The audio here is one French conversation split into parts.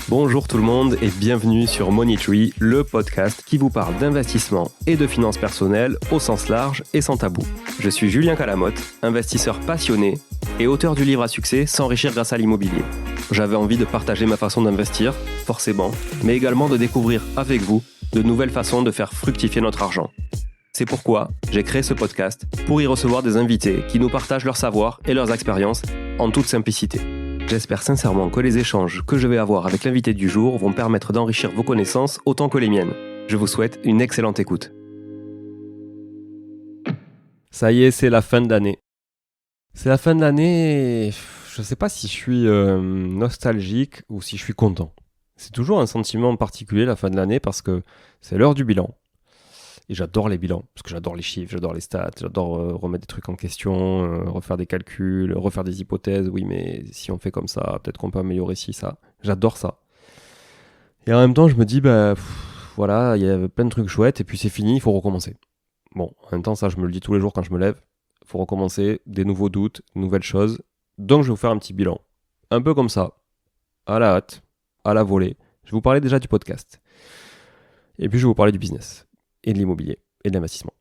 Bonjour tout le monde et bienvenue sur Money Tree, le podcast qui vous parle d'investissement et de finances personnelles au sens large et sans tabou. Je suis Julien Calamotte, investisseur passionné et auteur du livre à succès S'enrichir grâce à l'immobilier. J'avais envie de partager ma façon d'investir, forcément, mais également de découvrir avec vous de nouvelles façons de faire fructifier notre argent. C'est pourquoi j'ai créé ce podcast pour y recevoir des invités qui nous partagent leur savoir et leurs expériences en toute simplicité. J'espère sincèrement que les échanges que je vais avoir avec l'invité du jour vont permettre d'enrichir vos connaissances autant que les miennes. Je vous souhaite une excellente écoute. Ça y est, c'est la fin de l'année. C'est la fin de l'année, je ne sais pas si je suis nostalgique ou si je suis content. C'est toujours un sentiment particulier la fin de l'année parce que c'est l'heure du bilan. Et j'adore les bilans, parce que j'adore les chiffres, j'adore les stats, j'adore remettre des trucs en question, refaire des calculs, refaire des hypothèses. Oui, mais si on fait comme ça, peut-être qu'on peut améliorer ci, ça. J'adore ça. Et en même temps, je me dis, voilà, il y a plein de trucs chouettes, et puis c'est fini, il faut recommencer. Bon, en même temps, ça, je me le dis tous les jours quand je me lève. Il faut recommencer, des nouveaux doutes, de nouvelles choses. Donc, je vais vous faire un petit bilan. Un peu comme ça, à la hâte, à la volée. Je vais vous parler déjà du podcast. Et puis, je vais vous parler du business. Et de l'immobilier, et de l'investissement.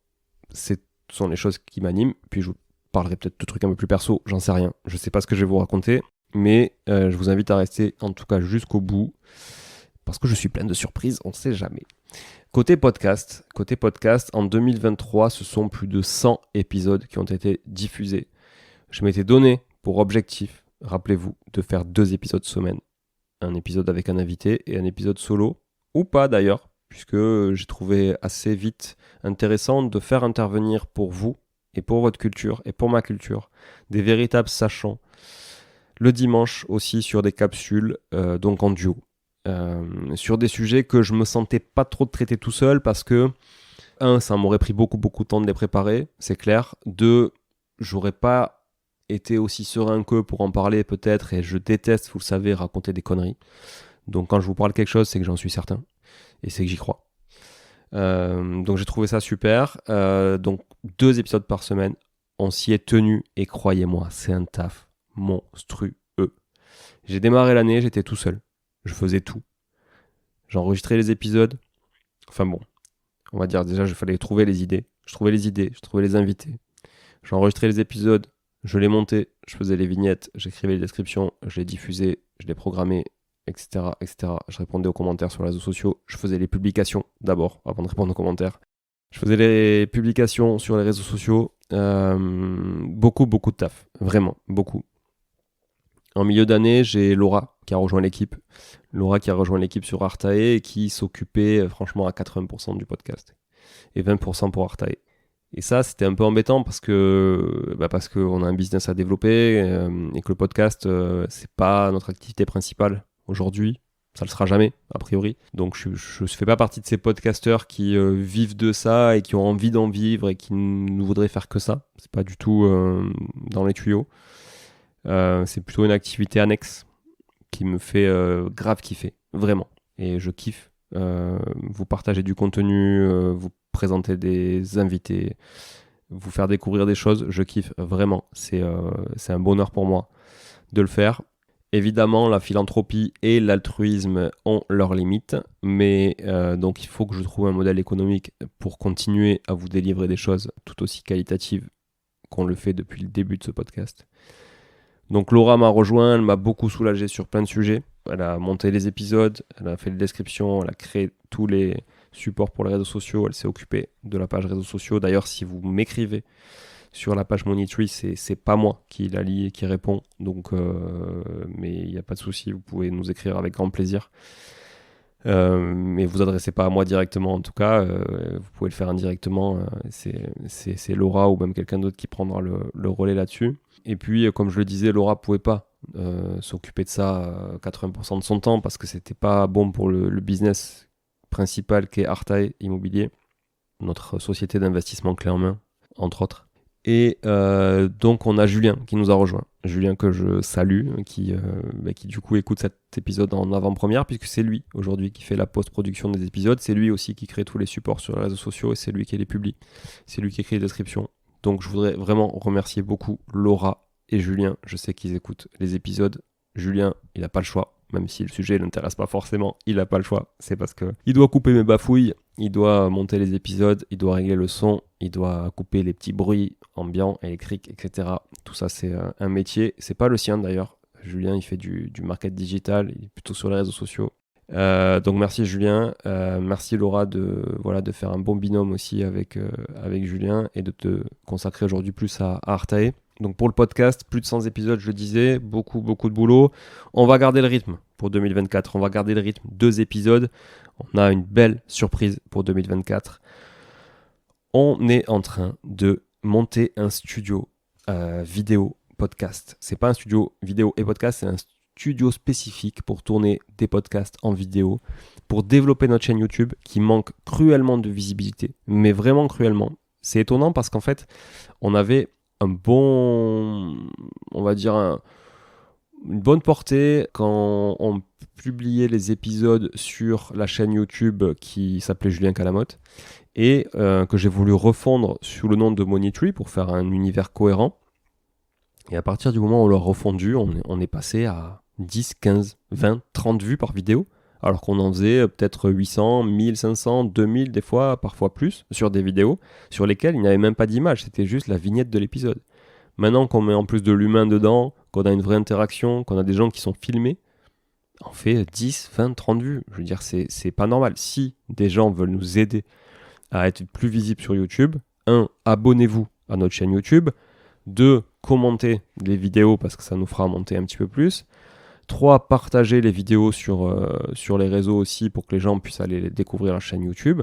Ce sont les choses qui m'animent, puis je vous parlerai peut-être de trucs un peu plus perso, j'en sais rien. Je sais pas ce que je vais vous raconter, mais je vous invite à rester en tout cas jusqu'au bout, parce que je suis plein de surprises, on ne sait jamais. Côté podcast, en 2023, ce sont plus de 100 épisodes qui ont été diffusés. Je m'étais donné pour objectif, rappelez-vous, de faire 2 épisodes semaine. Un épisode avec un invité et un épisode solo, ou pas d'ailleurs, puisque j'ai trouvé assez vite intéressant de faire intervenir pour vous et pour votre culture et pour ma culture des véritables sachants. Le dimanche aussi sur des capsules, donc en duo, sur des sujets que je me sentais pas trop de traiter tout seul parce que, 1, ça m'aurait pris beaucoup de temps de les préparer, c'est clair. 2, j'aurais pas été aussi serein qu'eux pour en parler peut-être, et je déteste, vous le savez, raconter des conneries. Donc quand je vous parle quelque chose, c'est que j'en suis certain. Et c'est que j'y crois. Donc j'ai trouvé ça super. Donc 2 épisodes par semaine. On s'y est tenu et croyez-moi, c'est un taf monstrueux. J'ai démarré l'année, j'étais tout seul. Je faisais tout. J'enregistrais les épisodes. Enfin bon, on va dire déjà, il fallait trouver les idées. Je trouvais les invités. J'enregistrais les épisodes, je les montais, je faisais les vignettes, j'écrivais les descriptions, je les diffusais, je les programmais, etc. Je répondais aux commentaires sur les réseaux sociaux. Je faisais les publications d'abord, avant de répondre aux commentaires. Je faisais les publications sur les réseaux sociaux. Beaucoup de taf. Vraiment, beaucoup. En milieu d'année, j'ai Laura qui a rejoint l'équipe. Laura qui a rejoint l'équipe sur Artae et qui s'occupait franchement à 80% du podcast. Et 20% pour Artae. Et ça, c'était un peu embêtant parce qu'on a un business à développer et que le podcast, c'est pas notre activité principale. Aujourd'hui, ça le sera jamais, a priori. Donc je ne fais pas partie de ces podcasteurs qui vivent de ça et qui ont envie d'en vivre et qui ne voudraient faire que ça. C'est pas du tout dans les tuyaux. C'est plutôt une activité annexe qui me fait grave kiffer, vraiment. Et je kiffe. Vous partager du contenu, vous présenter des invités, vous faire découvrir des choses, je kiffe vraiment. C'est un bonheur pour moi de le faire. Évidemment, la philanthropie et l'altruisme ont leurs limites, mais donc il faut que je trouve un modèle économique pour continuer à vous délivrer des choses tout aussi qualitatives qu'on le fait depuis le début de ce podcast. Donc Laura m'a rejoint, elle m'a beaucoup soulagé sur plein de sujets. Elle a monté les épisodes, elle a fait les descriptions, elle a créé tous les supports pour les réseaux sociaux, elle s'est occupée de la page réseaux sociaux. D'ailleurs, si vous m'écrivez sur la page Money Tree, c'est pas moi qui la lit et qui répond, donc mais il n'y a pas de souci, vous pouvez nous écrire avec grand plaisir. Mais vous adressez pas à moi directement en tout cas, vous pouvez le faire indirectement, c'est Laura ou même quelqu'un d'autre qui prendra le relais là-dessus. Et puis comme je le disais, Laura pouvait pas s'occuper de ça 80% de son temps parce que c'était pas bon pour le business principal qui est Artae Immobilier, notre société d'investissement clé en main, entre autres. Et donc on a Julien qui nous a rejoint. Julien que je salue, qui du coup écoute cet épisode en avant-première, puisque c'est lui aujourd'hui qui fait la post-production des épisodes. C'est lui aussi qui crée tous les supports sur les réseaux sociaux et c'est lui qui les publie. C'est lui qui écrit les descriptions. Donc je voudrais vraiment remercier beaucoup Laura et Julien. Je sais qu'ils écoutent les épisodes. Julien, il n'a pas le choix. même si le sujet ne l'intéresse pas forcément, il n'a pas le choix. C'est parce que il doit couper mes bafouilles, il doit monter les épisodes, il doit régler le son, il doit couper les petits bruits ambiants, électriques, etc. Tout ça, c'est un métier. C'est pas le sien d'ailleurs. Julien, il fait du market digital, il est plutôt sur les réseaux sociaux. Donc merci Julien, merci Laura de faire un bon binôme aussi avec Julien et de te consacrer aujourd'hui plus à Artae. Donc pour le podcast, plus de 100 épisodes, je le disais, beaucoup de boulot. On va garder le rythme pour 2024, on va garder le rythme, 2 épisodes. On a une belle surprise pour 2024. On est en train de monter un studio vidéo podcast. C'est pas un studio vidéo et podcast, c'est un studio spécifique pour tourner des podcasts en vidéo, pour développer notre chaîne YouTube qui manque cruellement de visibilité, mais vraiment cruellement. C'est étonnant parce qu'en fait, on avait une bonne portée quand on publiait les épisodes sur la chaîne YouTube qui s'appelait Julien Calamotte et que j'ai voulu refondre sous le nom de Money3 pour faire un univers cohérent. Et à partir du moment où on l'a refondu, on est passé à 10, 15, 20, 30 vues par vidéo, alors qu'on en faisait peut-être 800, 1500, 2000 des fois, parfois plus, sur des vidéos sur lesquelles il n'y avait même pas d'image, c'était juste la vignette de l'épisode. Maintenant qu'on met en plus de l'humain dedans, qu'on a une vraie interaction, qu'on a des gens qui sont filmés, on fait 10, 20, 30 vues. Je veux dire, c'est pas normal. Si des gens veulent nous aider à être plus visibles sur YouTube, 1, abonnez-vous à notre chaîne YouTube, 2, commentez les vidéos parce que ça nous fera monter un petit peu plus, 3, partagez les vidéos sur les réseaux aussi pour que les gens puissent aller découvrir la chaîne YouTube.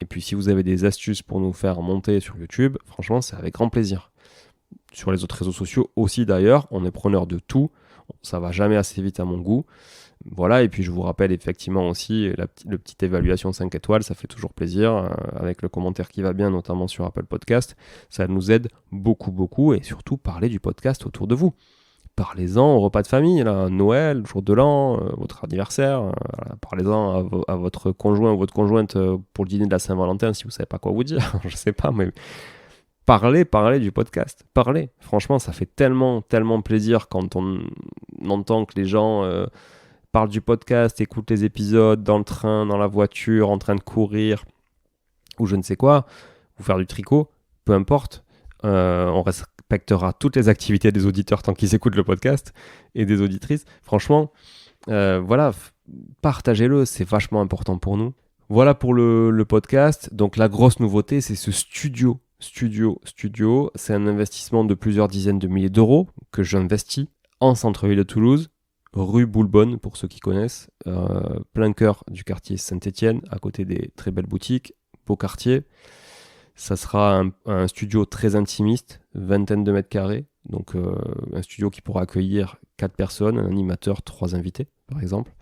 Et puis si vous avez des astuces pour nous faire monter sur YouTube, franchement, c'est avec grand plaisir. Sur les autres réseaux sociaux aussi d'ailleurs, on est preneur de tout. Ça va jamais assez vite à mon goût. Voilà, et puis je vous rappelle effectivement aussi le petite évaluation 5 étoiles, ça fait toujours plaisir, avec le commentaire qui va bien, notamment sur Apple Podcast. Ça nous aide beaucoup, et surtout parlez du podcast autour de vous. Parlez-en au repas de famille, là, Noël, jour de l'an, votre anniversaire. Parlez-en à votre conjoint ou votre conjointe pour le dîner de la Saint-Valentin si vous savez pas quoi vous dire. Je sais pas, mais parlez du podcast. Parlez. Franchement, ça fait tellement plaisir quand on entend que les gens parlent du podcast, écoutent les épisodes dans le train, dans la voiture, en train de courir ou je ne sais quoi, ou faire du tricot, peu importe. On respectera toutes les activités des auditeurs tant qu'ils écoutent le podcast et des auditrices. Franchement, partagez-le, c'est vachement important pour nous. Voilà pour le podcast. Donc la grosse nouveauté, c'est ce studio. C'est un investissement de plusieurs dizaines de milliers d'euros que j'investis en centre-ville de Toulouse, rue Boulbonne pour ceux qui connaissent, plein cœur du quartier Saint-Étienne, à côté des très belles boutiques, beau quartier. Ça sera un studio très intimiste, vingtaine de mètres carrés, donc un studio qui pourra accueillir 4 personnes, un animateur, 3 invités par exemple,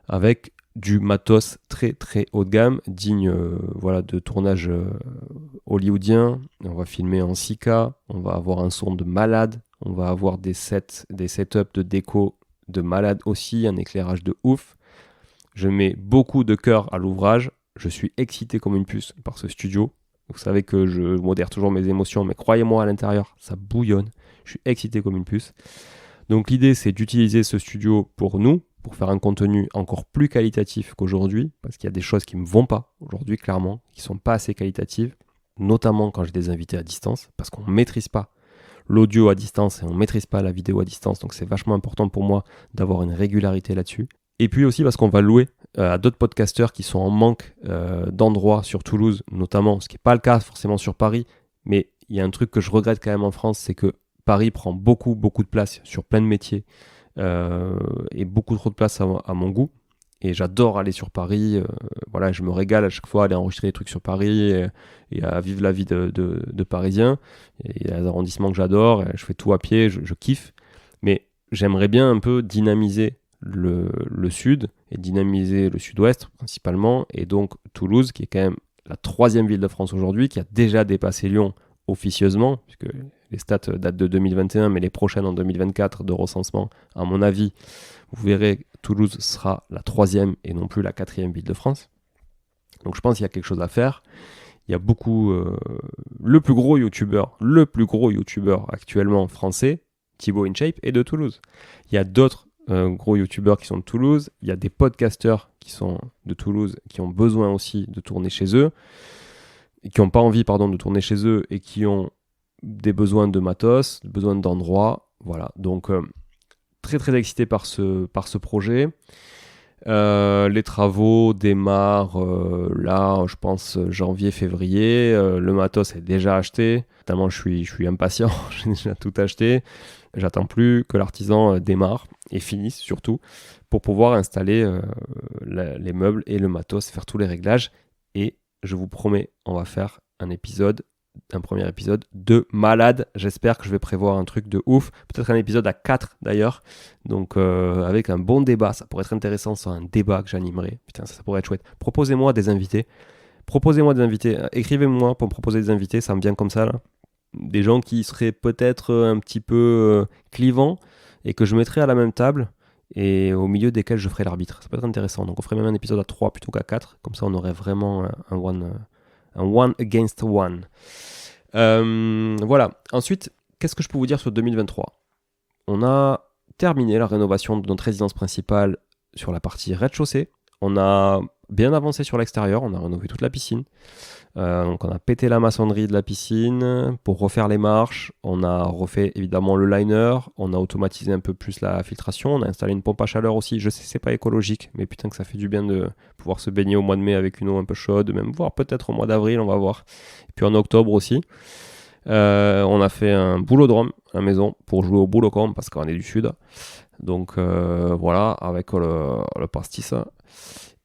avec du matos très haut de gamme, digne de tournage hollywoodien. On va filmer en 6K, on va avoir un son de malade, on va avoir des setups de déco de malade aussi, un éclairage de ouf. Je mets beaucoup de cœur à l'ouvrage, je suis excité comme une puce par ce studio. Vous savez que je modère toujours mes émotions, mais croyez-moi, à l'intérieur, ça bouillonne. Je suis excité comme une puce. Donc l'idée, c'est d'utiliser ce studio pour nous, pour faire un contenu encore plus qualitatif qu'aujourd'hui, parce qu'il y a des choses qui ne me vont pas aujourd'hui, clairement, qui ne sont pas assez qualitatives, notamment quand j'ai des invités à distance, parce qu'on ne maîtrise pas l'audio à distance et on ne maîtrise pas la vidéo à distance, donc c'est vachement important pour moi d'avoir une régularité là-dessus. Et puis aussi parce qu'on va louer à d'autres podcasteurs qui sont en manque d'endroits sur Toulouse, notamment, ce qui n'est pas le cas forcément sur Paris, mais il y a un truc que je regrette quand même en France, c'est que Paris prend beaucoup de place sur plein de métiers et beaucoup trop de place à mon goût. Et j'adore aller sur Paris, je me régale à chaque fois à aller enregistrer des trucs sur Paris et à vivre la vie de Parisien. Et il y a des arrondissements que j'adore, et je fais tout à pied, je kiffe. Mais j'aimerais bien un peu dynamiser le sud et dynamiser le sud-ouest principalement, et donc Toulouse qui est quand même la 3e ville de France aujourd'hui, qui a déjà dépassé Lyon officieusement, puisque les stats datent de 2021, mais les prochaines en 2024 de recensement, à mon avis, vous verrez, Toulouse sera la 3e et non plus la 4e ville de France. Donc je pense qu'il y a quelque chose à faire. Il y a beaucoup... le plus gros youtubeur actuellement français, Thibaut InShape, est de Toulouse. Il y a d'autres gros youtubeurs qui sont de Toulouse. Il y a des podcasteurs qui sont de Toulouse, qui ont besoin aussi de tourner chez eux, et qui n'ont pas envie, de tourner chez eux, et qui ont des besoins de matos, des besoins d'endroits. Voilà, donc très très excité par ce projet. Les travaux démarrent là, je pense janvier-février. Le matos est déjà acheté. Notamment, je suis impatient. J'ai déjà tout acheté. J'attends plus que l'artisan démarre et finisse surtout pour pouvoir installer les meubles et le matos, faire tous les réglages. Et je vous promets, on va faire un premier épisode de malade. J'espère que je vais prévoir un truc de ouf. Peut-être un épisode à 4 d'ailleurs. Donc avec un bon débat. Ça pourrait être intéressant, c'est un débat que j'animerai. Putain, ça pourrait être chouette. Proposez-moi des invités. Écrivez-moi pour me proposer des invités. Ça me vient comme ça là. Des gens qui seraient peut-être un petit peu clivants et que je mettrais à la même table et au milieu desquels je ferais l'arbitre. Ça peut être intéressant. Donc on ferait même un épisode à 3 plutôt qu'à 4. Comme ça on aurait vraiment un one against one. Voilà. Ensuite, qu'est-ce que je peux vous dire sur 2023 ? On a terminé la rénovation de notre résidence principale sur la partie rez-de-chaussée. On a bien avancé sur l'extérieur. On a rénové toute la piscine. Donc on a pété la maçonnerie de la piscine pour refaire les marches. On a refait évidemment le liner. On a automatisé un peu plus la filtration. On a installé une pompe à chaleur aussi. Je sais c'est pas écologique, mais putain que ça fait du bien de pouvoir se baigner au mois de mai avec une eau un peu chaude, même voire peut-être au mois d'avril, on va voir. Et puis en octobre aussi. On a fait un boulodrome à la maison pour jouer au boulocom parce qu'on est du sud. Donc voilà, avec le pastis.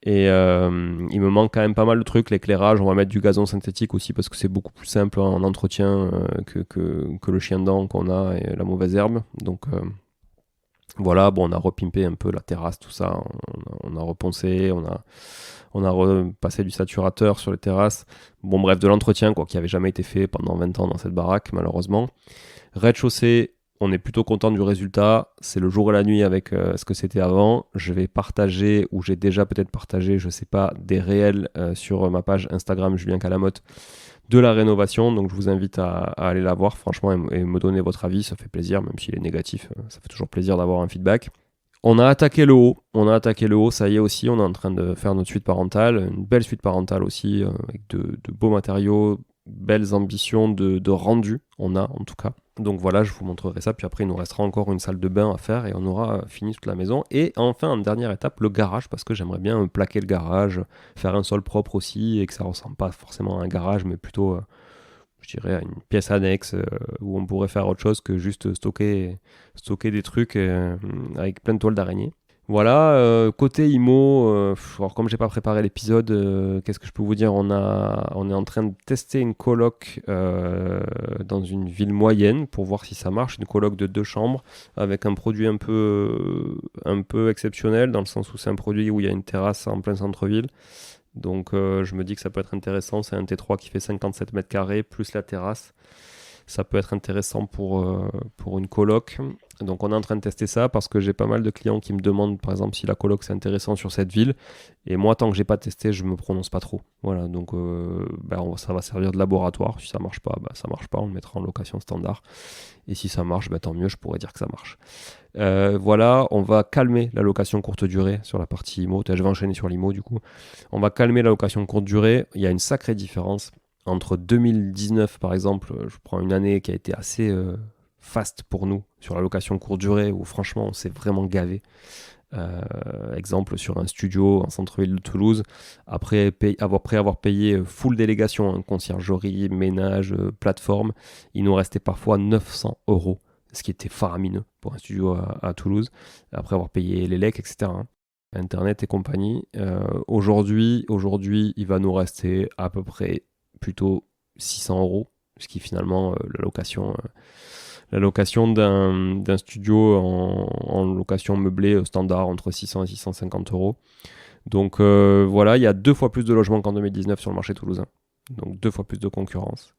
Et il me manque quand même pas mal de trucs. L'éclairage, on va mettre du gazon synthétique aussi parce que c'est beaucoup plus simple en entretien que le chien-dent qu'on a et la mauvaise herbe. Donc voilà, bon, on a repimpé un peu la terrasse, tout ça. On a reponcé, on a repassé du saturateur sur les terrasses. Bon, bref, de l'entretien qui avait jamais été fait pendant 20 ans dans cette baraque, malheureusement. Rez-de-chaussée, on est plutôt content du résultat. C'est le jour et la nuit avec ce que c'était avant. Je vais partager, ou j'ai déjà peut-être partagé, je sais pas, des réels sur ma page Instagram Julien Calamotte de la rénovation. Donc je vous invite à aller la voir, franchement, et me donner votre avis. Ça fait plaisir, même s'il est négatif. Ça fait toujours plaisir d'avoir un feedback. On a attaqué le haut, ça y est aussi, on est en train de faire notre suite parentale, une belle suite parentale aussi, avec de beaux matériaux, belles ambitions de rendu, on a en tout cas. Donc voilà, je vous montrerai ça, puis après il nous restera encore une salle de bain à faire et on aura fini toute la maison. Et enfin, en dernière étape, le garage, parce que j'aimerais bien plaquer le garage, faire un sol propre aussi, et que ça ressemble pas forcément à un garage, mais plutôt, je dirais, à une pièce annexe où on pourrait faire autre chose que juste stocker des trucs avec plein de toiles d'araignée. Voilà, côté IMO, alors comme j'ai pas préparé l'épisode, qu'est-ce que je peux vous dire, on est en train de tester une coloc dans une ville moyenne pour voir si ça marche, une coloc de 2 chambres avec un produit un peu exceptionnel dans le sens où c'est un produit où il y a une terrasse en plein centre-ville. Donc je me dis que ça peut être intéressant, c'est un T3 qui fait 57 mètres carrés plus la terrasse. Ça peut être intéressant pour une coloc. Donc on est en train de tester ça parce que j'ai pas mal de clients qui me demandent par exemple si la coloc c'est intéressant sur cette ville. Et moi tant que j'ai pas testé, je me prononce pas trop. Voilà, donc ça va servir de laboratoire. Si ça marche pas, ça marche pas, on le mettra en location standard. Et si ça marche, tant mieux, je pourrais dire que ça marche. Voilà, on va calmer la location courte durée sur la partie IMO. Je vais enchaîner sur l'IMO du coup. On va calmer la location courte durée. Il y a une sacrée différence. Entre 2019 par exemple, je prends une année qui a été assez faste pour nous sur la location courte durée où franchement on s'est vraiment gavé. Exemple sur un studio en centre-ville de Toulouse, après avoir payé full délégation, conciergerie, ménage, plateforme, il nous restait parfois 900 €, ce qui était faramineux pour un studio à Toulouse, après avoir payé les lecs, etc. Internet et compagnie. Aujourd'hui, il va nous rester à peu près plutôt 600 €, ce qui finalement la location d'un studio en location meublée standard entre 600 et 650 €. Donc voilà, il y a 2 fois plus de logements qu'en 2019 sur le marché toulousain. Donc 2 fois plus de concurrence.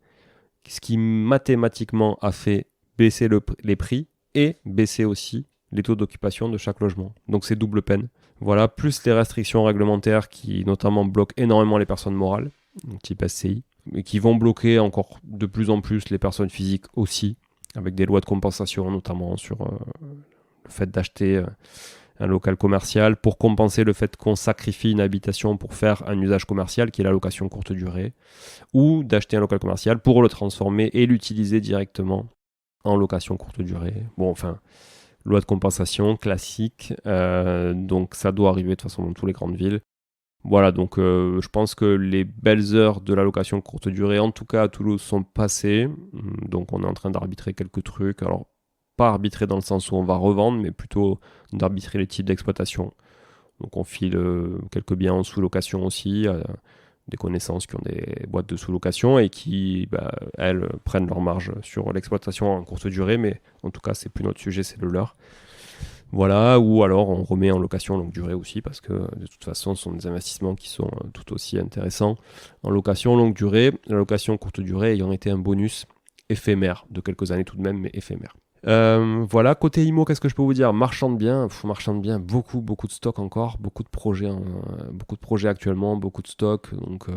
Ce qui mathématiquement a fait baisser les prix et baisser aussi les taux d'occupation de chaque logement. Donc c'est double peine. Voilà, plus les restrictions réglementaires qui notamment bloquent énormément les personnes morales, type SCI, et qui vont bloquer encore de plus en plus les personnes physiques aussi, avec des lois de compensation notamment sur Le fait d'acheter un local commercial pour compenser le fait qu'on sacrifie une habitation pour faire un usage commercial qui est la location courte durée, ou d'acheter un local commercial pour le transformer et l'utiliser directement en location courte durée. Bon, enfin, loi de compensation classique, donc ça doit arriver de toute façon dans toutes les grandes villes. Voilà, donc je pense que les belles heures de la location courte durée, en tout cas à Toulouse, sont passées. Donc on est en train d'arbitrer quelques trucs. Alors, pas arbitrer dans le sens où on va revendre, mais plutôt d'arbitrer les types d'exploitation. Donc on file quelques biens en sous-location aussi, des connaissances qui ont des boîtes de sous-location et qui, elles, prennent leur marge sur l'exploitation en courte durée, mais en tout cas, c'est plus notre sujet, c'est le leur. Voilà, ou alors on remet en location longue durée aussi, parce que de toute façon, ce sont des investissements qui sont tout aussi intéressants. En location longue durée, la location courte durée ayant été un bonus éphémère, de quelques années tout de même, mais éphémère. Voilà, côté IMO, qu'est-ce que je peux vous dire? Marchand de biens, beaucoup de stocks encore, beaucoup de projets actuellement, beaucoup de stocks, donc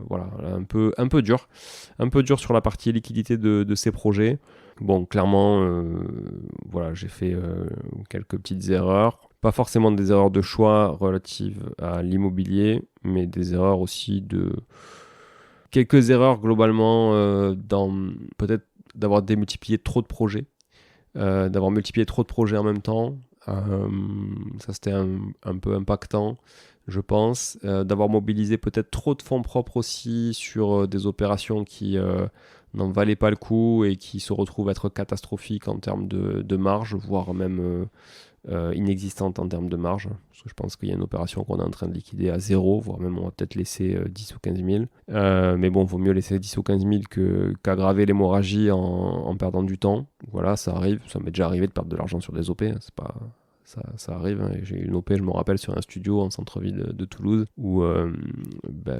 voilà, un peu dur sur la partie liquidité de ces projets. Bon, clairement, voilà, j'ai fait quelques petites erreurs, pas forcément des erreurs de choix relatives à l'immobilier, mais des erreurs aussi quelques erreurs globalement dans peut-être d'avoir démultiplié trop de projets, d'avoir multiplié trop de projets en même temps. Ça, c'était un peu impactant, je pense. D'avoir mobilisé peut-être trop de fonds propres aussi sur des opérations qui n'en valaient pas le coup et qui se retrouvent être catastrophiques en termes de marge, voire même inexistante en termes de marge, parce que je pense qu'il y a une opération qu'on est en train de liquider à 0, voire même on va peut-être laisser 10 ou 15 000. Mais bon, vaut mieux laisser 10 ou 15 000 qu'aggraver l'hémorragie en perdant du temps. Voilà, ça arrive, ça m'est déjà arrivé de perdre de l'argent sur des OP, c'est pas... Ça arrive, hein. J'ai eu une OP, je me rappelle, sur un studio en centre-ville de Toulouse où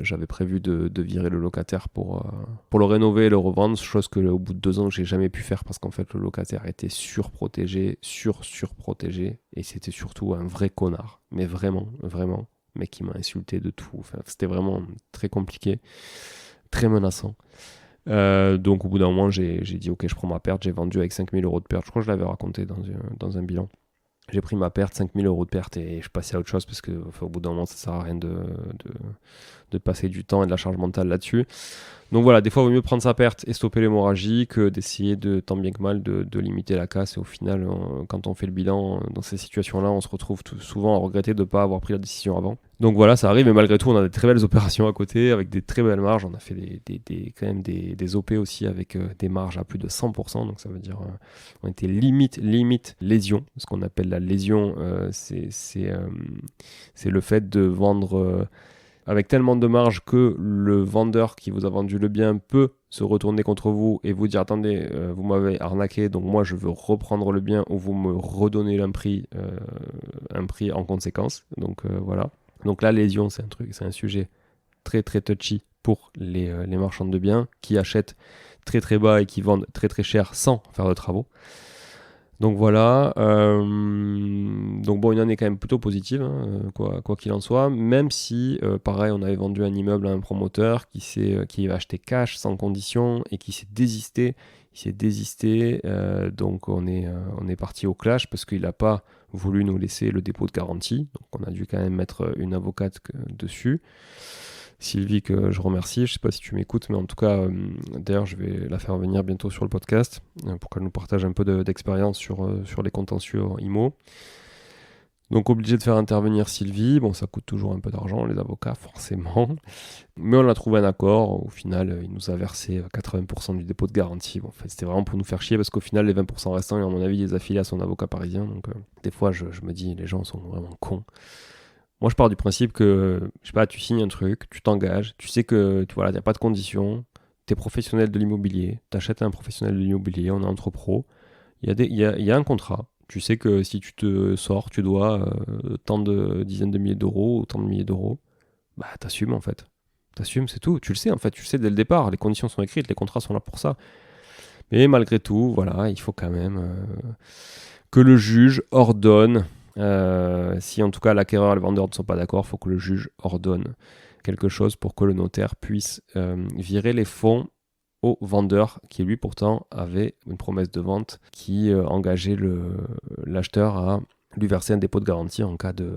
j'avais prévu de virer le locataire pour le rénover et le revendre, chose que au bout de 2 ans, j'ai jamais pu faire parce qu'en fait, le locataire était surprotégé et c'était surtout un vrai connard. Mais vraiment, mec qui m'a insulté de tout. Enfin, c'était vraiment très compliqué, très menaçant. Donc au bout d'un moment, j'ai dit ok, je prends ma perte, j'ai vendu avec 5 000 euros de perte. Je crois que je l'avais raconté dans un bilan. J'ai pris ma perte, 5 000 euros de perte, et je passais à autre chose parce que au bout d'un moment, ça sert à rien de passer du temps et de la charge mentale là-dessus. Donc voilà, des fois, il vaut mieux prendre sa perte et stopper l'hémorragie que d'essayer tant bien que mal de limiter la casse. Et au final, quand on fait le bilan dans ces situations-là, on se retrouve souvent à regretter de ne pas avoir pris la décision avant. Donc voilà, ça arrive, mais malgré tout, on a des très belles opérations à côté avec des très belles marges. On a fait quand même des OP aussi avec des marges à plus de 100%. Donc ça veut dire on était limite lésion. Ce qu'on appelle la lésion, c'est le fait de vendre... avec tellement de marge que le vendeur qui vous a vendu le bien peut se retourner contre vous et vous dire attendez, vous m'avez arnaqué, donc moi je veux reprendre le bien, ou vous me redonnez un prix en conséquence. Donc voilà. Donc la lésion, c'est un sujet très très touchy pour les marchands de biens qui achètent très très bas et qui vendent très très cher sans faire de travaux. Donc voilà, donc bon, une année quand même plutôt positive, hein, quoi qu'il en soit, même si, pareil, on avait vendu un immeuble à un promoteur qui a acheté cash sans condition et qui s'est désisté. Donc on est parti au clash parce qu'il n'a pas voulu nous laisser le dépôt de garantie, donc on a dû quand même mettre une avocate dessus. Sylvie, que je remercie, je sais pas si tu m'écoutes, mais en tout cas, d'ailleurs, je vais la faire venir bientôt sur le podcast pour qu'elle nous partage un peu d'expérience sur les contentieux IMO. Donc, obligé de faire intervenir Sylvie. Bon, ça coûte toujours un peu d'argent, les avocats, forcément. Mais on a trouvé un accord. Au final, il nous a versé 80% du dépôt de garantie. Bon, en fait, c'était vraiment pour nous faire chier parce qu'au final, les 20% restants, à mon avis, les affiliés à son avocat parisien. Donc, des fois, je me dis, les gens sont vraiment cons. Moi, je pars du principe que, je sais pas, tu signes un truc, tu t'engages, tu sais que, il n'y a pas de conditions, tu es professionnel de l'immobilier, tu achètes à un professionnel de l'immobilier, on est entre pros, il y a un contrat. Tu sais que si tu te sors, tu dois tant de dizaines de milliers d'euros ou tant de milliers d'euros. Bah, t'assumes en fait. T'assumes, c'est tout. Tu le sais en fait, tu le sais dès le départ. Les conditions sont écrites, les contrats sont là pour ça. Mais malgré tout, voilà, il faut quand même que le juge ordonne. Si en tout cas l'acquéreur et le vendeur ne sont pas d'accord, il faut que le juge ordonne quelque chose pour que le notaire puisse virer les fonds au vendeur qui lui pourtant avait une promesse de vente qui engageait l'acheteur à lui verser un dépôt de garantie en cas de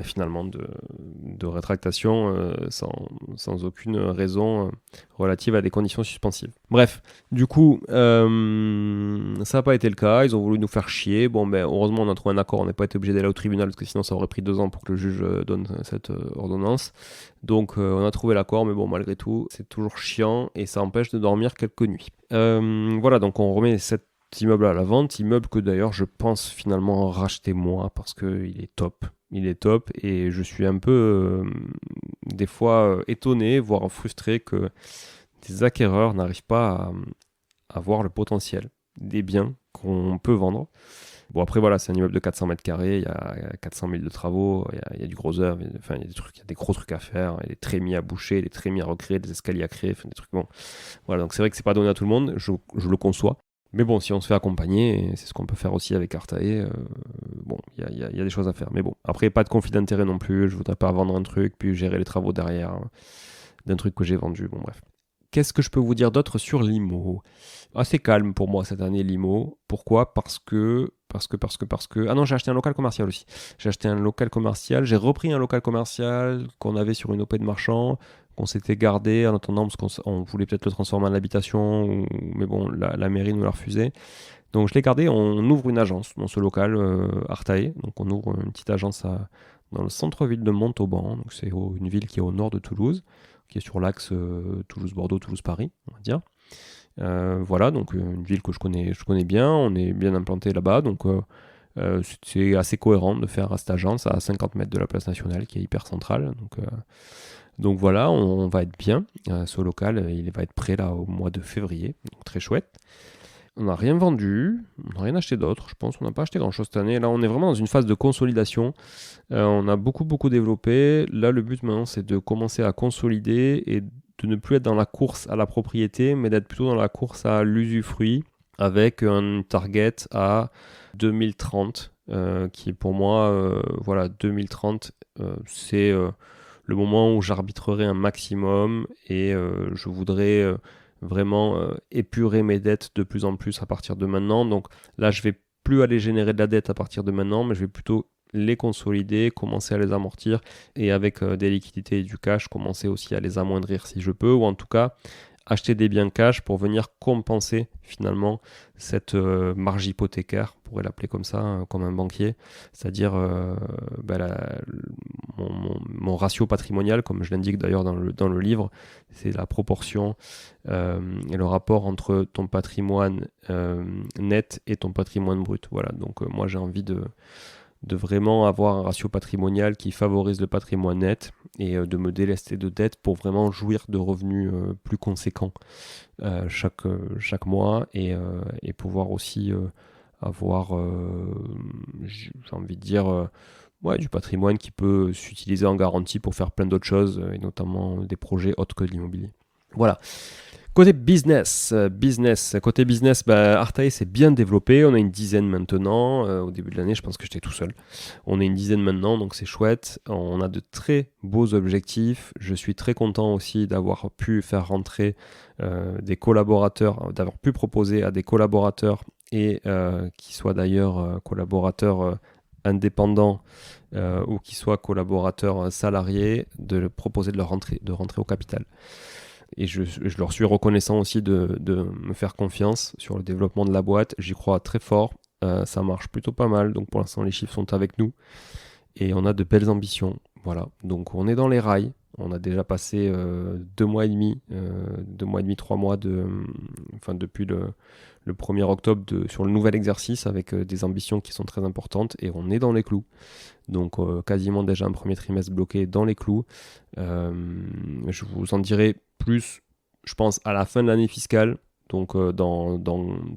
finalement de rétractation sans aucune raison relative à des conditions suspensives. Bref, du coup, ça n'a pas été le cas, ils ont voulu nous faire chier. Bon, heureusement, on a trouvé un accord, on n'a pas été obligé d'aller au tribunal, parce que sinon ça aurait pris 2 ans pour que le juge donne cette ordonnance. Donc, on a trouvé l'accord, mais bon, malgré tout, c'est toujours chiant, et ça empêche de dormir quelques nuits. Voilà, donc on remet cet immeuble à la vente, immeuble que d'ailleurs je pense finalement racheter moi, parce qu'il est top. Il est top et je suis un peu des fois étonné, voire frustré que des acquéreurs n'arrivent pas à voir le potentiel des biens qu'on peut vendre. Bon, après voilà, c'est un immeuble de 400 mètres carrés, il y a 400 000 de travaux, il y a du gros œuvre, enfin, il y a des gros trucs à faire, il y a des trémies à boucher, des trémies à recréer, des escaliers à créer, enfin, des trucs bon. Voilà, donc c'est vrai que c'est pas donné à tout le monde, je le conçois. Mais bon, si on se fait accompagner, et c'est ce qu'on peut faire aussi avec Artae, bon, il y a des choses à faire. Mais bon, après, pas de conflit d'intérêt non plus, je voudrais pas vendre un truc, puis gérer les travaux derrière d'un truc que j'ai vendu, bon bref. Qu'est-ce que je peux vous dire d'autre sur l'IMO ? Assez calme pour moi cette année l'IMO. Pourquoi ? Parce que... Ah non, j'ai acheté un local commercial aussi. J'ai acheté un local commercial, j'ai repris un local commercial qu'on avait sur une OP de marchand, qu'on s'était gardé en attendant, parce qu'on voulait peut-être le transformer en habitation, mais bon, la mairie nous l'a refusé. Donc je l'ai gardé, on ouvre une agence dans ce local, Artae. Donc on ouvre une petite agence dans le centre-ville de Montauban. Donc c'est une ville qui est au nord de Toulouse, qui est sur l'axe Toulouse-Bordeaux, Toulouse-Paris, on va dire. Voilà, donc une ville que je connais bien, on est bien implanté là-bas, donc c'est assez cohérent de faire cette agence à 50 mètres de la place nationale qui est hyper centrale. Donc voilà, on va être bien. Ce local, il va être prêt là au mois de février, donc très chouette. On n'a rien vendu, on n'a rien acheté d'autre, je pense. On n'a pas acheté grand-chose cette année. Là, on est vraiment dans une phase de consolidation. On a beaucoup développé. Là, le but maintenant, c'est de commencer à consolider et de ne plus être dans la course à la propriété, mais d'être plutôt dans la course à l'usufruit, avec un target à 2030, qui est pour moi, voilà, 2030, c'est le moment où j'arbitrerai un maximum et je voudrais vraiment épurer mes dettes de plus en plus à partir de maintenant. Donc là, je vais plus aller générer de la dette à partir de maintenant, mais je vais plutôt les consolider, commencer à les amortir et avec des liquidités et du cash, commencer aussi à les amoindrir si je peux, ou en tout cas acheter des biens cash pour venir compenser finalement cette marge hypothécaire, on pourrait l'appeler comme ça, comme un banquier, c'est-à-dire mon ratio patrimonial, comme je l'indique d'ailleurs dans le livre, c'est la proportion et le rapport entre ton patrimoine net et ton patrimoine brut. Voilà, donc moi j'ai envie de vraiment avoir un ratio patrimonial qui favorise le patrimoine net et de me délester de dettes pour vraiment jouir de revenus plus conséquents chaque mois et pouvoir aussi avoir, j'ai envie de dire, du patrimoine qui peut s'utiliser en garantie pour faire plein d'autres choses et notamment des projets autres que de l'immobilier. Voilà. Côté business, côté business, Artae s'est bien développé, on a une dizaine maintenant, au début de l'année je pense que j'étais tout seul, on est une dizaine maintenant donc c'est chouette, on a de très beaux objectifs, je suis très content aussi d'avoir pu faire rentrer des collaborateurs, d'avoir pu proposer à des collaborateurs et qui soient d'ailleurs collaborateurs indépendants ou qui soient collaborateurs salariés, de proposer de rentrer au capital. Et je leur suis reconnaissant aussi de me faire confiance sur le développement de la boîte. J'y crois très fort. Ça marche plutôt pas mal. Donc pour l'instant, les chiffres sont avec nous. Et on a de belles ambitions. Voilà. Donc on est dans les rails. On a déjà passé 2 mois et demi, 3 mois depuis le 1er octobre sur le nouvel exercice avec des ambitions qui sont très importantes. Et on est dans les clous. Donc quasiment déjà un premier trimestre bloqué dans les clous. Je vous en dirai plus, je pense, à la fin de l'année fiscale, donc dans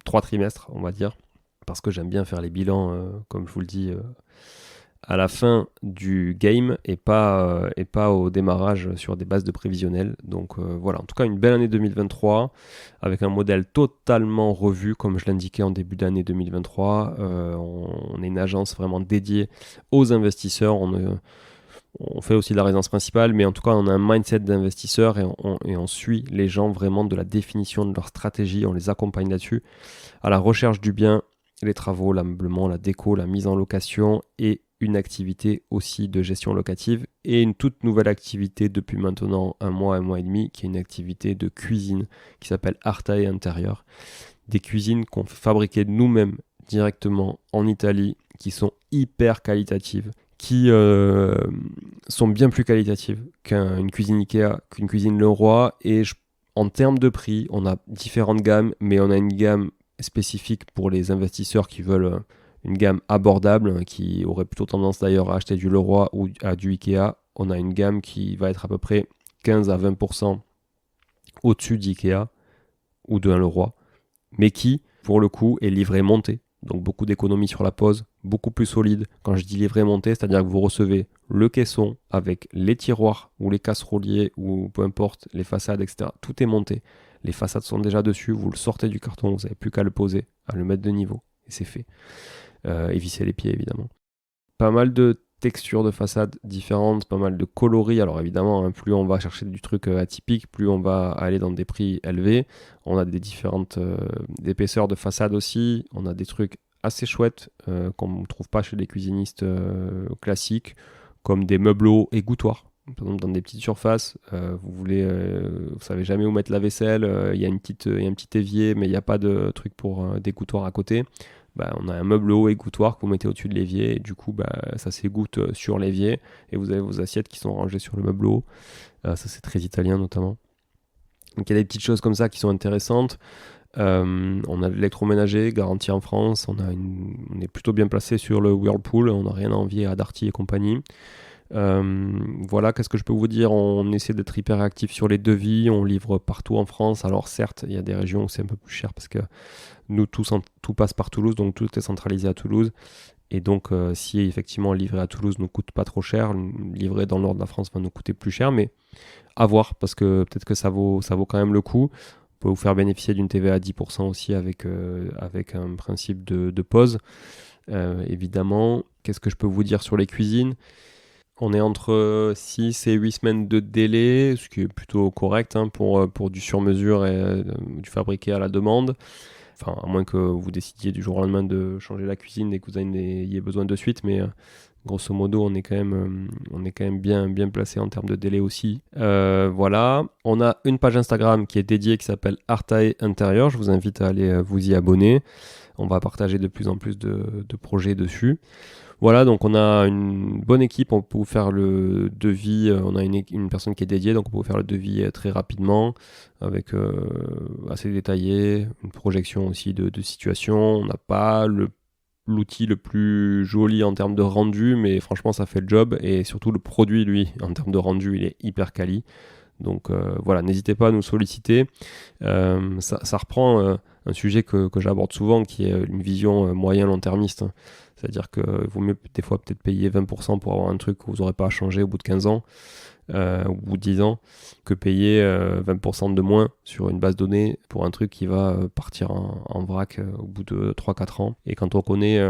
3 trimestres, on va dire, parce que j'aime bien faire les bilans, comme je vous le dis, à la fin du game et pas au démarrage sur des bases de prévisionnel. Donc voilà, en tout cas une belle année 2023 avec un modèle totalement revu comme je l'indiquais en début d'année 2023. On est une agence vraiment dédiée aux investisseurs. On fait aussi de la résidence principale, mais en tout cas, on a un mindset d'investisseur et on suit les gens vraiment de la définition de leur stratégie, on les accompagne là-dessus, à la recherche du bien, les travaux, l'ameublement, la déco, la mise en location et une activité aussi de gestion locative et une toute nouvelle activité depuis maintenant un mois et demi, qui est une activité de cuisine qui s'appelle Artae Intérieur. Des cuisines qu'on fait fabriquer nous-mêmes directement en Italie, qui sont hyper qualitatives, qui sont bien plus qualitatives qu'une cuisine Ikea, qu'une cuisine Leroy. Et en termes de prix, on a différentes gammes, mais on a une gamme spécifique pour les investisseurs qui veulent une gamme abordable, qui aurait plutôt tendance d'ailleurs à acheter du Leroy ou à du Ikea. On a une gamme qui va être à peu près 15 à 20% au-dessus d'Ikea ou d'un Leroy, mais qui, pour le coup, est livré monté. Donc beaucoup d'économies sur la pose, beaucoup plus solide. Quand je dis livré monté, c'est-à-dire que vous recevez le caisson avec les tiroirs ou les casseroliers ou peu importe, les façades, etc. Tout est monté. Les façades sont déjà dessus, vous le sortez du carton, vous n'avez plus qu'à le poser, à le mettre de niveau, et c'est fait. Et visser les pieds, évidemment. Pas mal de textures de façade différentes, pas mal de coloris. Alors évidemment, hein, plus on va chercher du truc atypique, plus on va aller dans des prix élevés. On a des différentes épaisseurs de façade aussi. On a des trucs assez chouettes qu'on ne trouve pas chez les cuisinistes classiques, comme des meubles égouttoirs. Par exemple, dans des petites surfaces, vous savez jamais où mettre la vaisselle. Il y a un petit évier, mais il n'y a pas de truc pour d'égouttoir à côté. On a un meuble haut égouttoir que vous mettez au-dessus de l'évier et du coup ça s'égoutte sur l'évier et vous avez vos assiettes qui sont rangées sur le meuble haut. Ça c'est très italien notamment. Donc il y a des petites choses comme ça qui sont intéressantes. On a l'électroménager garanti en France, on est plutôt bien placé sur le Whirlpool, on n'a rien à envier à Darty et compagnie. Voilà, qu'est-ce que je peux vous dire? On essaie d'être hyper actif sur les devis, on livre partout en France. Alors certes, il y a des régions où c'est un peu plus cher parce que nous, tout passe par Toulouse, donc tout est centralisé à Toulouse. Et donc, si effectivement livrer à Toulouse ne coûte pas trop cher, livrer dans le nord de la France va nous coûter plus cher, mais à voir, parce que peut-être que ça vaut quand même le coup. On peut vous faire bénéficier d'une TVA à 10% aussi avec un principe de pause. Évidemment, qu'est-ce que je peux vous dire sur les cuisines? On est entre 6 et 8 semaines de délai, ce qui est plutôt correct pour du sur-mesure et du fabriqué à la demande. Enfin, à moins que vous décidiez du jour au lendemain de changer la cuisine et que vous ayez besoin de suite, mais grosso modo, on est quand même bien placé en termes de délai aussi. Voilà, on a une page Instagram qui est dédiée, qui s'appelle Artae Intérieur. Je vous invite à aller vous y abonner. On va partager de plus en plus de projets dessus. Voilà, donc on a une bonne équipe, on peut vous faire le devis, on a une personne qui est dédiée, donc on peut vous faire le devis très rapidement, avec assez détaillé, une projection aussi de situation. On n'a pas l'outil le plus joli en termes de rendu, mais franchement ça fait le job, et surtout le produit, lui, en termes de rendu, il est hyper quali. Donc voilà, n'hésitez pas à nous solliciter. Ça reprend un sujet que j'aborde souvent, qui est une vision moyen-long-termiste. C'est-à-dire qu'il vaut mieux des fois peut-être payer 20% pour avoir un truc que vous n'aurez pas à changer au bout de 15 ans, au bout de 10 ans, que payer 20% de moins sur une base donnée pour un truc qui va partir en vrac au bout de 3-4 ans. Et quand on connaît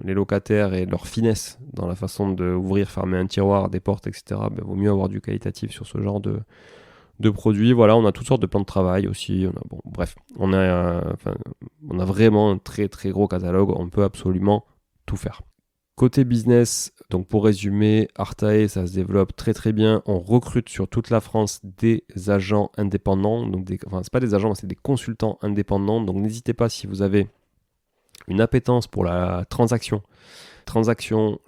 les locataires et leur finesse dans la façon d'ouvrir, fermer un tiroir, des portes, etc., vaut mieux avoir du qualitatif sur ce genre de produits. Voilà, on a toutes sortes de plans de travail aussi. On a vraiment un très très gros catalogue. On peut absolument tout faire. Côté business, donc pour résumer, Artae, ça se développe très très bien. On recrute sur toute la France des agents indépendants. Donc c'est pas des agents, c'est des consultants indépendants. Donc n'hésitez pas, si vous avez une appétence pour la transaction,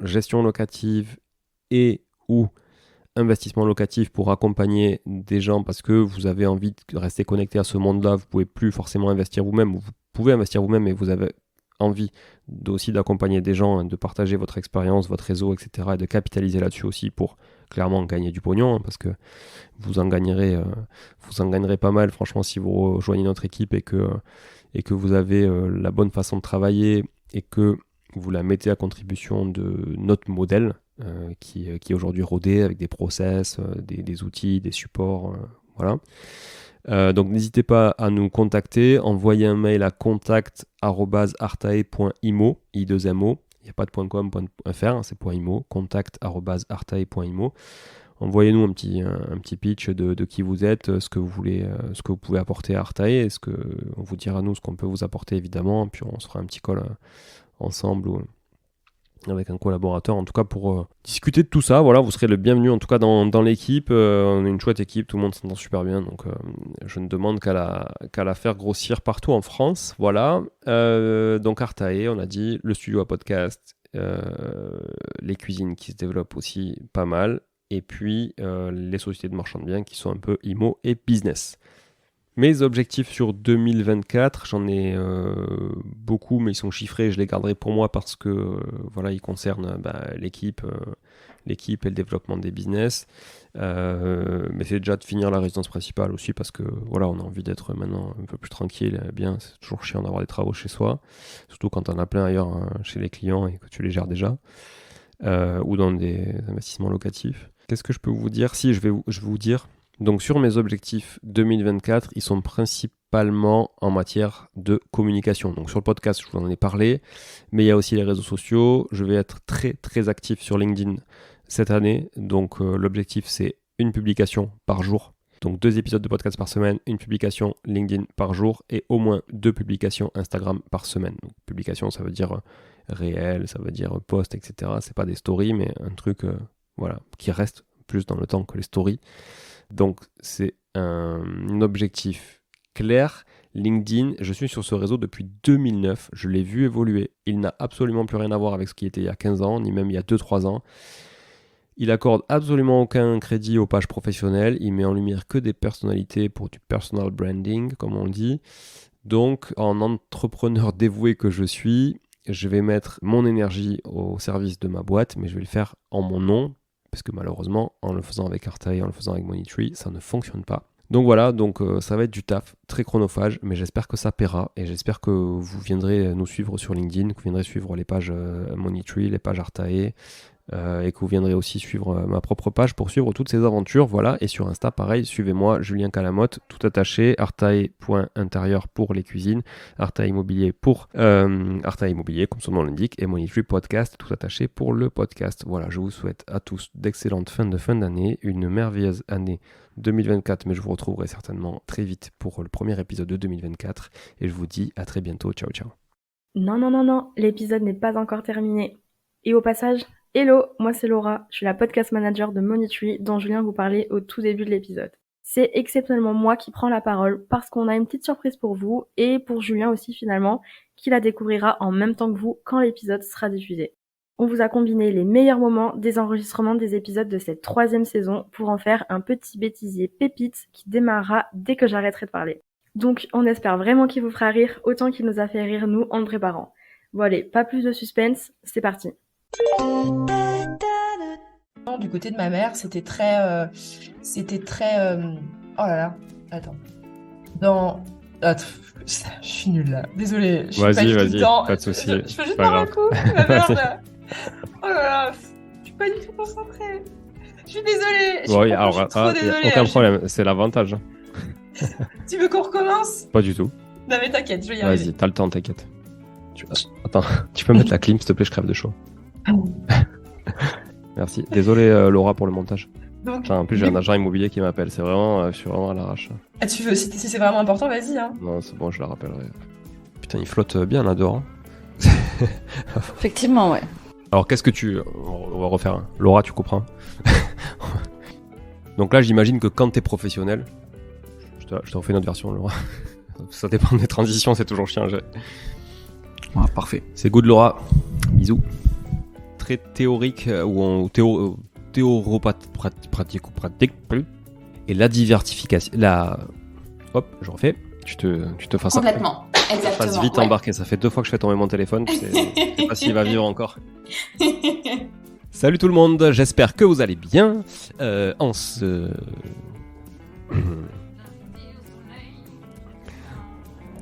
gestion locative et ou investissement locatif, pour accompagner des gens parce que vous avez envie de rester connecté à ce monde-là. Vous pouvez plus forcément investir vous-même, ou vous pouvez investir vous-même, mais vous avez envie aussi d'accompagner des gens, de partager votre expérience, votre réseau, etc., et de capitaliser là-dessus aussi pour clairement gagner du pognon, parce que vous en gagnerez pas mal, franchement, si vous rejoignez notre équipe et que vous avez la bonne façon de travailler et que vous la mettez à contribution de notre modèle qui est aujourd'hui rodé avec des process, des outils, des supports, voilà. Donc n'hésitez pas à nous contacter, envoyez un mail à contact@artae.imo, i2mo, n'y a pas de .com.fr, c'est .imo, contact@artae.imo. Envoyez-nous un petit pitch de qui vous êtes, ce que vous voulez, ce que vous pouvez apporter à Artae, on vous dira nous ce qu'on peut vous apporter évidemment, puis on se fera un petit call ensemble ou avec un collaborateur, en tout cas pour discuter de tout ça. Voilà, vous serez le bienvenu en tout cas dans l'équipe. On est une chouette équipe, tout le monde s'entend super bien, donc je ne demande qu'à la faire grossir partout en France. Voilà, donc Artae, on a dit, le studio à podcast, les cuisines qui se développent aussi pas mal, et puis les sociétés de marchand de biens qui sont un peu IMO et business. Mes objectifs sur 2024, j'en ai beaucoup, mais ils sont chiffrés, je les garderai pour moi parce que voilà, ils concernent l'équipe et le développement des business. Mais c'est déjà de finir la résidence principale aussi parce que voilà, on a envie d'être maintenant un peu plus tranquille. Bien, c'est toujours chiant d'avoir des travaux chez soi, surtout quand on en a plein ailleurs chez les clients et que tu les gères déjà, ou dans des investissements locatifs. Qu'est-ce que je peux vous dire ? Si, je vais vous dire. Donc sur mes objectifs 2024, ils sont principalement en matière de communication. Donc sur le podcast, je vous en ai parlé, mais il y a aussi les réseaux sociaux. Je vais être très très actif sur LinkedIn cette année. Donc l'objectif, c'est une publication par jour. Donc 2 épisodes de podcast par semaine, une publication LinkedIn par jour et au moins 2 publications Instagram par semaine. Donc publication, ça veut dire réel, ça veut dire post, etc. C'est pas des stories, mais un truc qui reste plus dans le temps que les stories. Donc c'est un objectif clair. LinkedIn, je suis sur ce réseau depuis 2009, je l'ai vu évoluer. Il n'a absolument plus rien à voir avec ce qui était il y a 15 ans, ni même il y a 2-3 ans. Il accorde absolument aucun crédit aux pages professionnelles, il met en lumière que des personnalités pour du personal branding, comme on le dit. Donc en entrepreneur dévoué que je suis, je vais mettre mon énergie au service de ma boîte, mais je vais le faire en mon nom, parce que malheureusement, en le faisant avec Artae, en le faisant avec Money3, ça ne fonctionne pas. Donc voilà, ça va être du taf très chronophage, mais j'espère que ça paiera, et j'espère que vous viendrez nous suivre sur LinkedIn, que vous viendrez suivre les pages Money3, les pages Artae, et que vous viendrez aussi suivre ma propre page pour suivre toutes ces aventures. Voilà, et sur Insta, pareil, suivez-moi, Julien Calamotte, tout attaché, artae.intérieur pour les cuisines, Artae Immobilier pour Artae Immobilier, comme son nom l'indique, et Money3 Podcast, tout attaché pour le podcast. Voilà, je vous souhaite à tous d'excellentes fin d'année, une merveilleuse année 2024, mais je vous retrouverai certainement très vite pour le premier épisode de 2024, et je vous dis à très bientôt, ciao ciao. Non, l'épisode n'est pas encore terminé. Et au passage, hello, moi c'est Laura, je suis la podcast manager de Money3 dont Julien vous parlait au tout début de l'épisode. C'est exceptionnellement moi qui prends la parole parce qu'on a une petite surprise pour vous et pour Julien aussi finalement, qui la découvrira en même temps que vous quand l'épisode sera diffusé. On vous a combiné les meilleurs moments des enregistrements des épisodes de cette 3e saison pour en faire un petit bêtisier pépite qui démarrera dès que j'arrêterai de parler. Donc on espère vraiment qu'il vous fera rire autant qu'il nous a fait rire nous en le préparant. Bon allez, pas plus de suspense, c'est parti. Du côté de ma mère, c'était très oh là là, attends. Attends, je suis nulle là. Désolée, je suis pas du tout dedans. Pas de soucis. Je fais juste boire un coup. La merde. Oh là là, je suis pas du tout concentrée. Je suis désolée. Je suis trop désolée. Aucun problème, c'est l'avantage. Tu veux qu'on recommence ? Pas du tout. Non mais t'inquiète, je vais y arriver. Vas-y, t'as le temps, t'inquiète. Attends, tu peux mettre la clim, s'il te plaît, je crève de chaud. Merci. Désolé Laura pour le montage. Donc, en plus j'ai un agent immobilier qui m'appelle, je suis vraiment à l'arrache. Ah, tu veux, si c'est vraiment important, vas-y. Hein. Non, c'est bon, je la rappellerai. Putain, il flotte bien là dehors. Effectivement, ouais. Alors qu'est-ce que on va refaire. Hein. Laura, tu comprends. Donc là, j'imagine que quand t'es professionnel, je te refais une autre version, Laura. Ça dépend des transitions, c'est toujours chiant. Ouais, parfait. C'est good, Laura. Bisous. Très théorique ou pratique. Et la diversification. Hop, je refais. Tu te fasses complètement. Exactement. Je fasse vite embarquer. Ça fait 2 fois que je fais tomber mon téléphone. Je sais pas s'il va vivre encore. Salut tout le monde. J'espère que vous allez bien.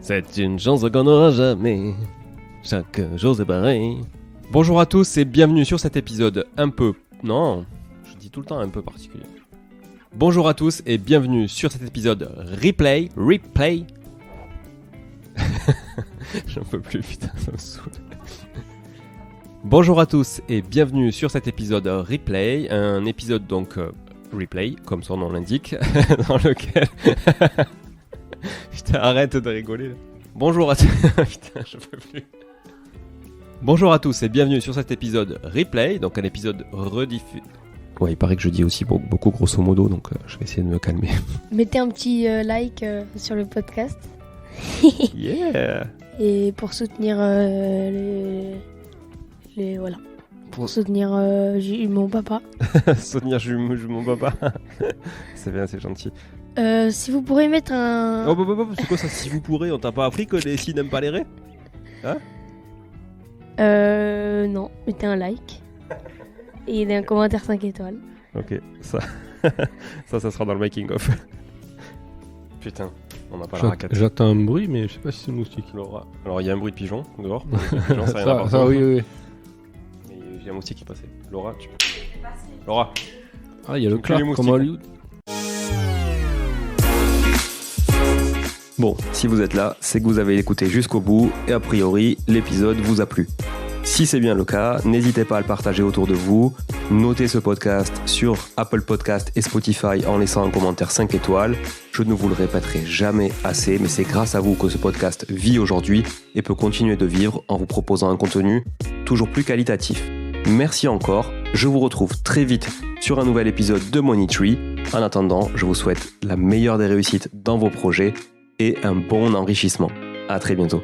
C'est une chance qu'on n'aura jamais. Chaque jour c'est pareil. Bonjour à tous et bienvenue sur cet épisode Non, je dis tout le temps un peu particulier. Bonjour à tous et bienvenue sur cet épisode replay. J'en peux plus, putain, ça me saoule. Bonjour à tous et bienvenue sur cet épisode replay, un épisode donc replay, comme son nom l'indique, dans lequel... Putain, arrête de rigoler là. Bonjour à tous... Putain, je peux plus. Bonjour à tous et bienvenue sur cet épisode replay, donc un épisode rediffusé... Ouais, il paraît que je dis aussi beaucoup grosso modo, donc je vais essayer de me calmer. Mettez un petit like sur le podcast. Yeah. Et pour soutenir voilà. Pour soutenir mon papa. Soutenir mon papa. C'est bien, c'est gentil. Si vous pourrez mettre un... Oh, c'est quoi ça, si vous pourrez? On t'a pas appris que les si n'aiment pas les raies? Hein? Non, mettez un like. Et un commentaire 5 étoiles. Ok, ça sera dans le making of. Putain, on n'a pas la raquette. J'attends un bruit, mais je sais pas si c'est le moustique. Laura. Alors il y a un bruit de pigeon dehors. Pigeon, ça, oui. Mais il y a un moustique qui est passé. Laura, tu... Laura. Ah, il y a le clap comme Hollywood. Bon, si vous êtes là, c'est que vous avez écouté jusqu'au bout et a priori, l'épisode vous a plu. Si c'est bien le cas, n'hésitez pas à le partager autour de vous. Notez ce podcast sur Apple Podcast et Spotify en laissant un commentaire 5 étoiles. Je ne vous le répéterai jamais assez, mais c'est grâce à vous que ce podcast vit aujourd'hui et peut continuer de vivre en vous proposant un contenu toujours plus qualitatif. Merci encore, je vous retrouve très vite sur un nouvel épisode de Money Tree. En attendant, je vous souhaite la meilleure des réussites dans vos projets et un bon enrichissement. À très bientôt.